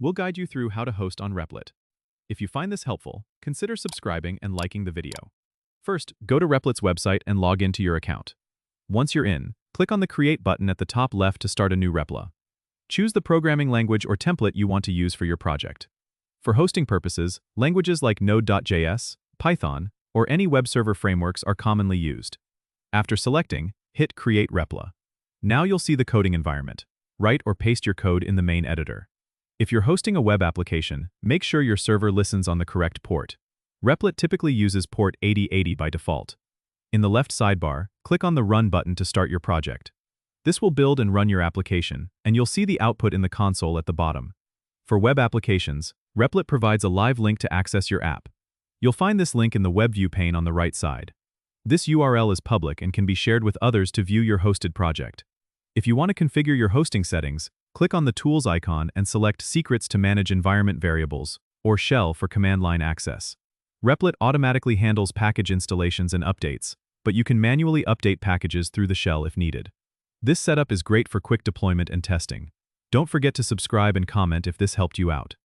We'll guide you through how to host on Replit. If you find this helpful, consider subscribing and liking the video. First, go to Replit's website and log into your account. Once you're in, click on the Create button at the top left to start a new Repla. Choose the programming language or template you want to use for your project. For hosting purposes, languages like Node.js, Python, or any web server frameworks are commonly used. After selecting, hit Create Repla. Now you'll see the coding environment. Write or paste your code in the main editor. If you're hosting a web application, make sure your server listens on the correct port. Replit typically uses port 8080 by default. In the left sidebar, click on the Run button to start your project. This will build and run your application, and you'll see the output in the console at the bottom. For web applications, Replit provides a live link to access your app. You'll find this link in the Web View pane on the right side. This URL is public and can be shared with others to view your hosted project. If you want to configure your hosting settings, click on the Tools icon and select Secrets to manage environment variables, or Shell for command line access. Replit automatically handles package installations and updates, but you can manually update packages through the shell if needed. This setup is great for quick deployment and testing. Don't forget to subscribe and comment if this helped you out.